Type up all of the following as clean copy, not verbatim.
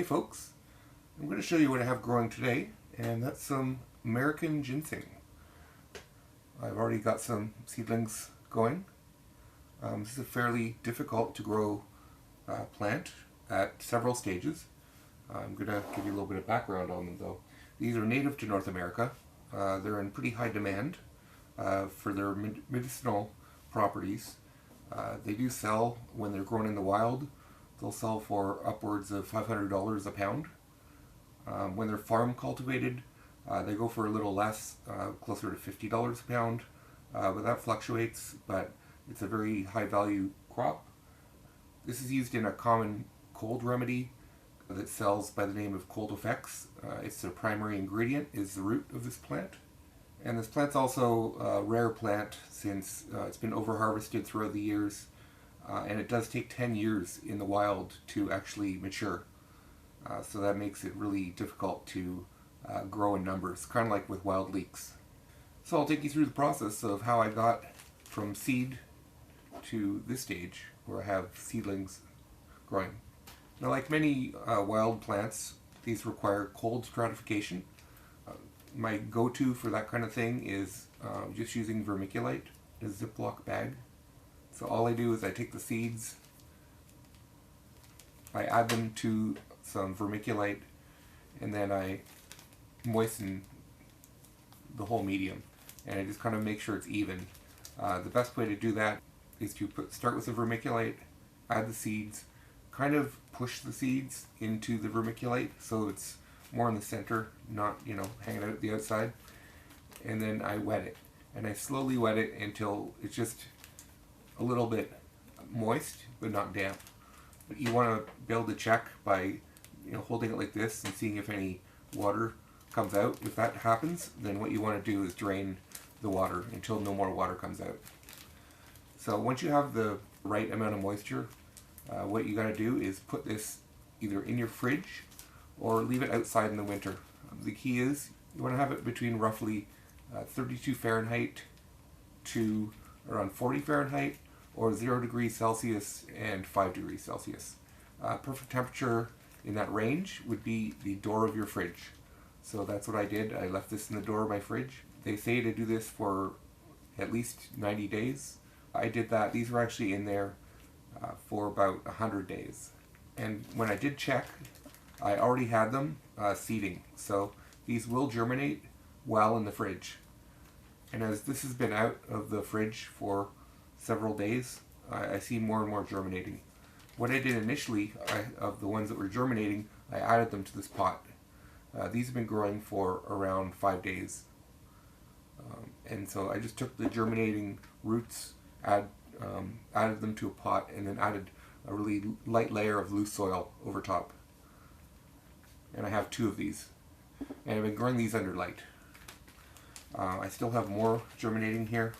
folks, I'm going to show you what I have growing today, and that's some American ginseng. I've already got some seedlings going. This is a fairly difficult to grow plant at several stages. I'm going to give you a little bit of background on them though. These are native to North America. They're in pretty high demand for their medicinal properties. They do sell when they're grown in the wild. They'll sell for upwards of $500 a pound. When they're farm cultivated, they go for a little less, closer to $50 a pound, but that fluctuates, but it's a very high value crop. This is used in a common cold remedy that sells by the name of Cold Effects. It's the primary ingredient is the root of this plant. And this plant's also a rare plant since it's been over-harvested throughout the years, and it does take 10 years in the wild to actually mature. So that makes it really difficult to grow in numbers, kind of like with wild leeks. So I'll take you through the process of how I got from seed to this stage where I have seedlings growing. Now, like many wild plants, these require cold stratification. My go-to for that kind of thing is just using vermiculite in a Ziploc bag. So all I do is I take the seeds, I add them to some vermiculite, and then I moisten the whole medium, and I just kind of make sure it's even. The best way to do that is to start with the vermiculite, add the seeds, kind of push the seeds into the vermiculite so it's more in the center, not, hanging out at the outside. And then I wet it, and I slowly wet it until it's just a little bit moist but not damp. But you want to be able to check by holding it like this and seeing if any water comes out. If that happens, then what you want to do is drain the water until no more water comes out. So once you have the right amount of moisture, what you got to do is put this either in your fridge or leave it outside in the winter. The key is you want to have it between roughly 32 Fahrenheit to around 40 Fahrenheit, or 0 degrees Celsius and 5 degrees Celsius. Perfect temperature in that range would be the door of your fridge. So that's what I did. I left this in the door of my fridge. They say to do this for at least 90 days. I did that. These were actually in there for about 100 days. And when I did check, I already had them seeding. So these will germinate while in the fridge. And as this has been out of the fridge for several days, I see more and more germinating. What I did initially, of the ones that were germinating, I added them to this pot. These have been growing for around 5 days. And so I just took the germinating roots, added them to a pot, and then added a really light layer of loose soil over top. And I have 2 of these. And I've been growing these under light. I still have more germinating here.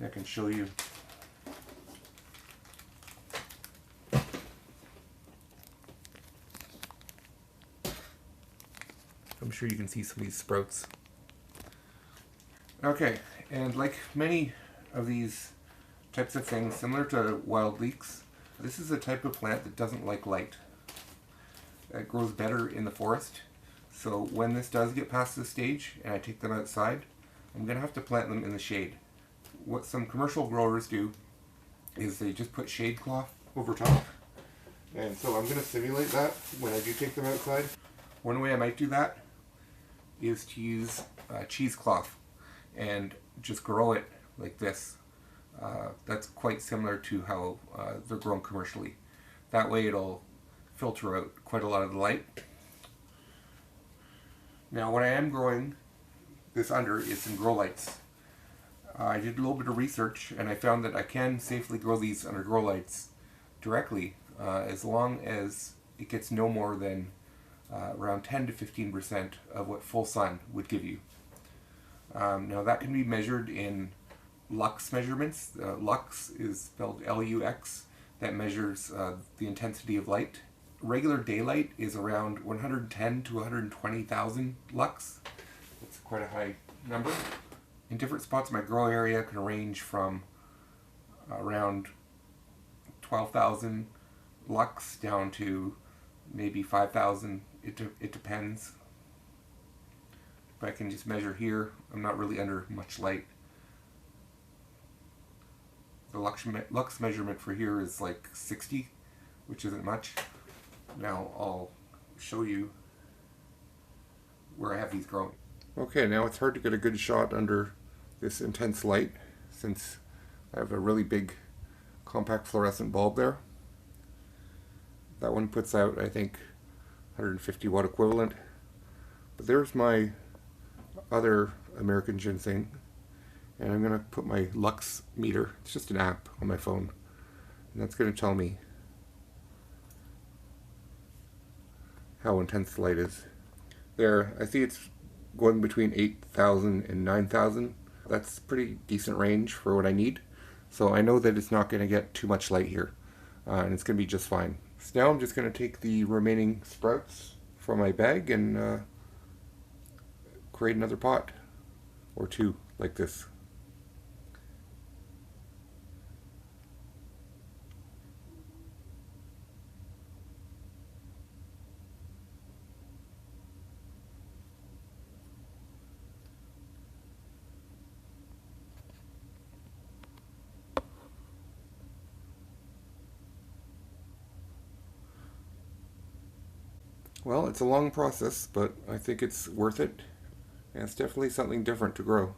I can show you. I'm sure you can see some of these sprouts. Okay, and like many of these types of things, similar to wild leeks, this is a type of plant that doesn't like light. It grows better in the forest. So when this does get past this stage and I take them outside, I'm going to have to plant them in the shade. What some commercial growers do is they just put shade cloth over top. And so I'm going to simulate that when I do take them outside. One way I might do that is to use cheesecloth and just grow it like this. That's quite similar to how they're grown commercially. That way it'll filter out quite a lot of the light. Now what I am growing this under is some grow lights. I did a little bit of research and I found that I can safely grow these under grow lights directly as long as it gets no more than around 10 to 15% of what full sun would give you. Now that can be measured in Lux Measurements. Lux is spelled L-U-X. That measures the intensity of light. Regular daylight is around 110 to 120,000 lux. That's quite a high number. In different spots in my grow area can range from around 12,000 lux down to maybe 5,000. It depends. But I can just measure here. I'm not really under much light. The Lux measurement for here is like 60, which isn't much. Now I'll show you where I have these growing. Okay, now it's hard to get a good shot under this intense light since I have a really big compact fluorescent bulb there. That one puts out, I think, 150 watt equivalent. But there's my other American ginseng, and I'm going to put my Lux meter. It's just an app on my phone, and that's going to tell me how intense the light is. There, I see it's going between 8,000 and 9,000. That's a pretty decent range for what I need. So I know that it's not going to get too much light here, and it's going to be just fine. So now I'm just going to take the remaining sprouts from my bag and create another pot or two like this. Well, it's a long process, but I think it's worth it, and it's definitely something different to grow.